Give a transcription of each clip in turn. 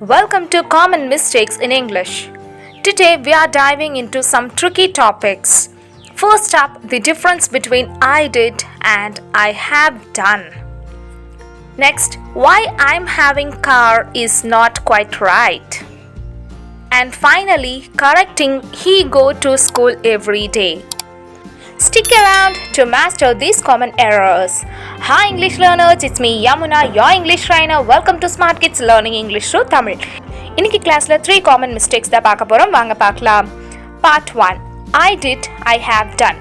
Welcome to Common Mistakes in English. Today we are diving into some tricky topics. First up, the difference between I did and I have done. Next, why I'm having car is not quite right. And finally, correcting he go to school every day. Stick around to master these common errors. Hi English learners, it's me Yamuna, your English trainer. Welcome to Smart Kids Learning English through Tamil. இன்னைக்கு கிளாஸ்ல 3 common mistakes தான் பார்க்க போறோம். வாங்க பார்க்கலாம். Part 1. I did, I have done.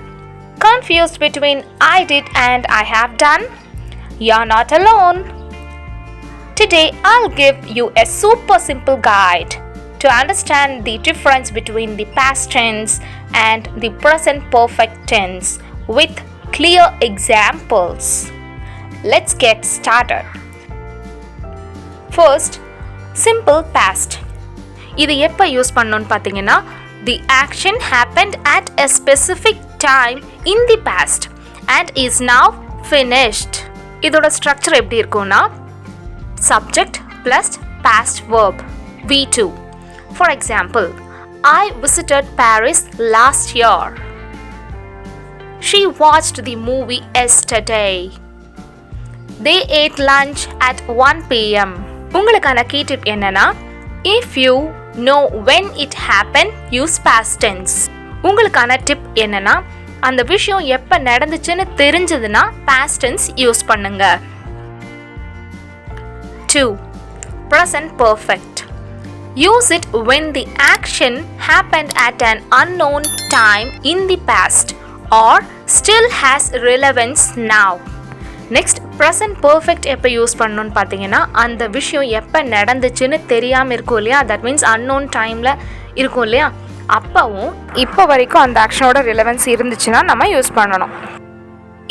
Confused between I did and I have done? You're not alone. Today I'll give you a super simple guide to understand the difference between the past tense and the present perfect tense with clear examples. Let's get started. First, simple past. இது எப்போ use பண்ணணும்னு பார்த்தீங்கன்னா the action happened at a specific time in the past and is now finished. இதோட structure எப்படி இருக்கும்னா subject plus past verb V2. For example, I visited Paris last year. She watched the movie yesterday. They ate lunch at 1 p.m. உங்களுக்கான key tip என்னன்னா if you know when it happened, use past tense. உங்களுக்கான tip என்னன்னா அந்த விஷயம் எப்ப நடந்துச்சுன்னு தெரிஞ்சதுன்னா past tense use பண்ணுங்க. 2. Present perfect. Use it when the action happened at an unknown time in the past or still has relevance now. Next, present perfect எப்போ use பண்ணணும்னு பார்த்தீங்கன்னா அந்த விஷயம் எப்போ நடந்துச்சுன்னு தெரியாமல் இருக்கும் இல்லையா, தட் மீன்ஸ் unknown டைமில் இருக்கும் இல்லையா, அப்போவும் இப்போ வரைக்கும் அந்த ஆக்ஷனோட ரிலவன்ஸ் இருந்துச்சுன்னா நம்ம யூஸ் பண்ணணும்.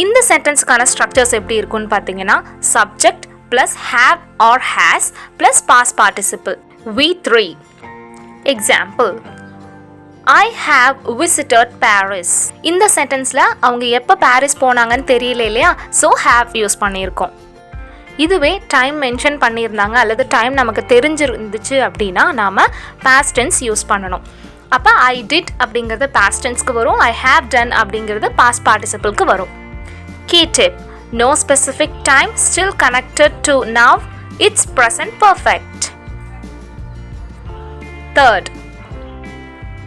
இந்த சென்டென்ஸ்க்கான ஸ்ட்ரக்சர்ஸ் எப்படி இருக்குன்னு பார்த்தீங்கன்னா subject plus have or has plus past participle V3. Example, I have visited Paris. இந்த சென்டென்ஸ்ல அவங்க எப்போ பாரிஸ் போனாங்கன்னு தெரியல இல்லையா, ஸோ have யூஸ் பண்ணியிருக்கோம். இதுவே டைம் மென்ஷன் பண்ணியிருந்தாங்க அல்லது டைம் நமக்கு தெரிஞ்சிருந்துச்சு அப்படின்னா நாம் past tense யூஸ் பண்ணணும். அப்போ I did அப்படிங்கிறது past tenseக்கு வரும், I have done அப்படிங்கிறது past participleக்கு வரும். Key tip, no specific time, still connected to now, it's present perfect. Third,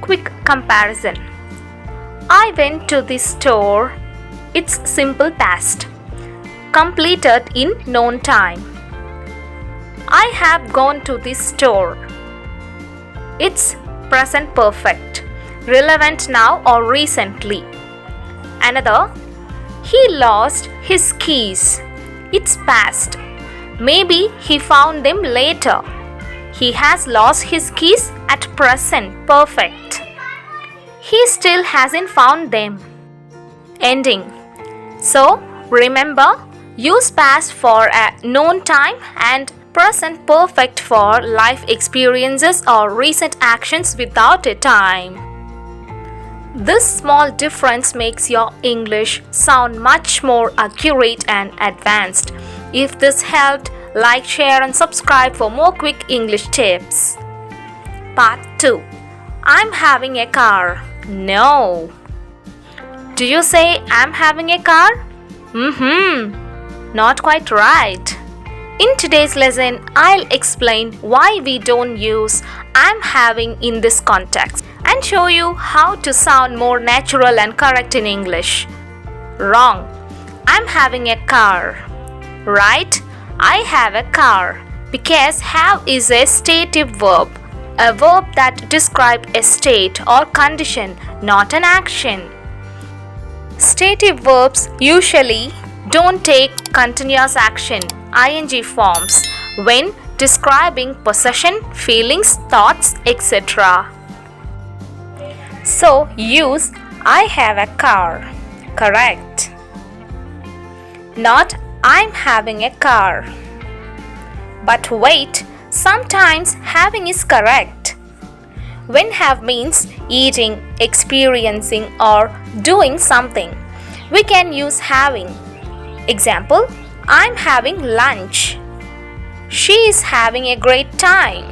quick comparison. I went to the store. It's simple past. Completed in known time. I have gone to the store. It's present perfect. Relevant now or recently. Another, he lost his keys. It's past. Maybe he found them later. He has lost his keys at present perfect. He still hasn't found them. Ending. So, remember, use past for a known time and present perfect for life experiences or recent actions without a time. This small difference makes your English sound much more accurate and advanced. If this helped, like, share and subscribe for more quick English tips. Part 2. I'm having a car. No. Do you say I'm having a car? Not quite right. In today's lesson, I'll explain why we don't use I'm having in this context and show you how to sound more natural and correct in English. Wrong. I'm having a car. Right? I have a car because have is a stative verb, a verb that describes a state or condition, not an action. Stative verbs usually don't take continuous action, ing forms, when describing possession, feelings, thoughts, etc. So use I have a car. Correct. Not I'm having a car. But wait, sometimes having is correct. When have means eating, experiencing or doing something, we can use having. Example, I'm having lunch. She is having a great time.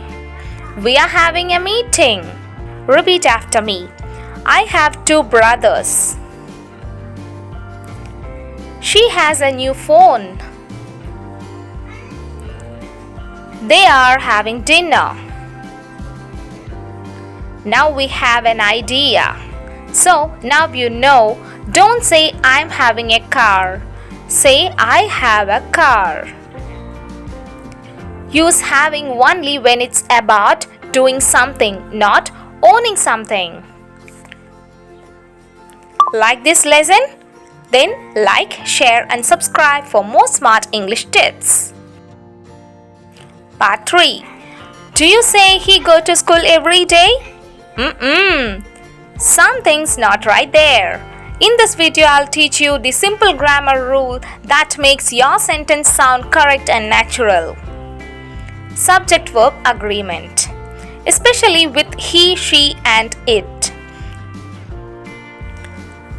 We are having a meeting. Repeat after me. I have 2 brothers. She has a new phone. They are having dinner. Now we have an idea. So now you know, don't say I'm having a car. Say I have a car. Use having only when it's about doing something, not owning something. Like this lesson? Then like, share and subscribe for more smart English tips. Part 3. Do you say he go to school every day? Something's not right there. In this video, I'll teach you the simple grammar rule that makes your sentence sound correct and natural. Subject-verb agreement, especially with he, she and it.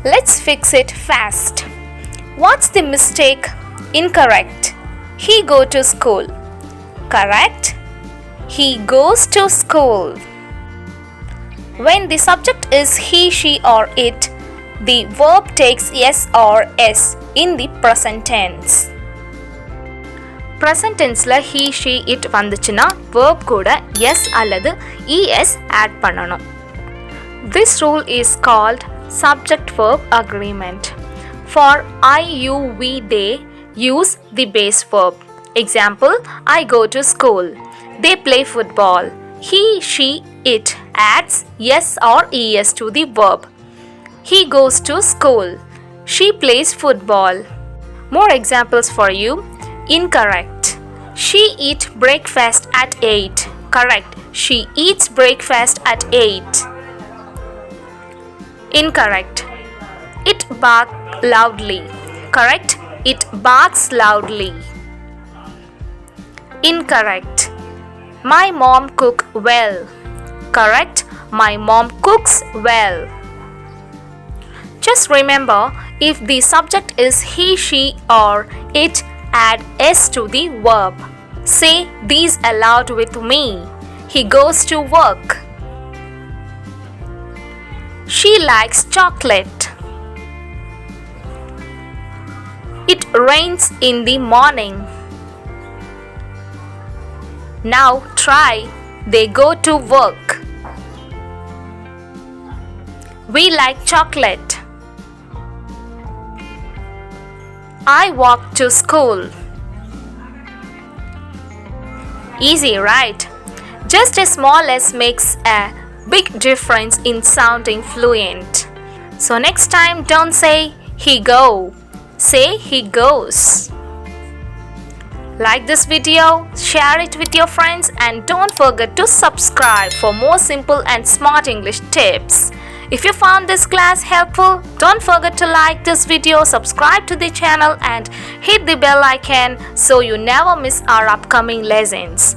Let's fix it fast. What's the mistake? Incorrect. He go to school. Correct. He goes to school. When the subject is he, she or it, the verb takes yes or s in the present tense. Present tense la he, she, it vanduchuna verb kuda yes alladu es add pananum. This rule is called subject-verb agreement. For I, you, we, they, use the base verb. Example, I go to school. They play football. He, she, it adds yes or es to the verb. He goes to school. She plays football. More examples for you. Incorrect. She eats breakfast at 8. Correct. She eats breakfast at 8. Incorrect. It barks loudly. Correct. It barks loudly. Incorrect. My mom cooks well. Correct. My mom cooks well. Just remember, if the subject is he, she or it, add s to the verb. Say these aloud with me. He goes to work. She likes chocolate. It rains in the morning. Now try. They go to work. We like chocolate. I walk to school. Easy, right? Just a small s makes a big difference in sounding fluent. So next time, don't say he go. Say he goes. Like this video, share it with your friends and don't forget to subscribe for more simple and smart English tips. If you found this class helpful, don't forget to like this video, subscribe to the channel and hit the bell icon so you never miss our upcoming lessons.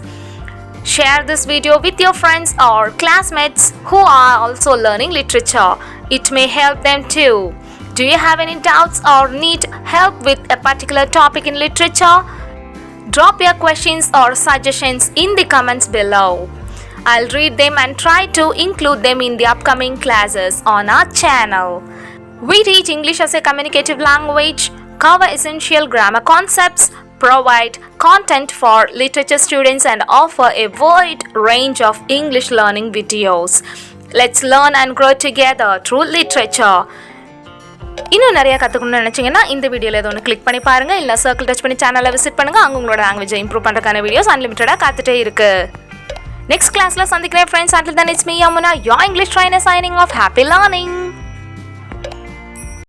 Share this video with your friends or classmates who are also learning literature. It may help them too. Do you have any doubts or need help with a particular topic in literature? Drop your questions or suggestions in the comments below. I'll read them and try to include them in the upcoming classes on our channel. We teach English as a communicative language, cover essential grammar concepts, provide content for literature students and offer a wide range of English learning videos. Let's learn and grow together through literature. இன்னும் நிறைய கற்றுக்கணும்னு நினச்சிங்கன்னா இந்த வீடியோவில் ஏதோ ஒன்று click பண்ணி பாருங்கள், இல்லை சர்க்கிள் டச் பண்ணி சேனலை விசிட் பண்ணுங்கள். அங்கே உங்களோட லாங்குவேஜை இம்ப்ரூவ் பண்ணுறதுக்கான வீடியோஸ் அன்லிமிட்டடாக காத்துட்டே இருக்குது. நெக்ஸ்ட் கிளாஸில் சந்திக்கிறேன் friends. Until then, it's me, Yamuna, your English trainer signing off. Happy learning!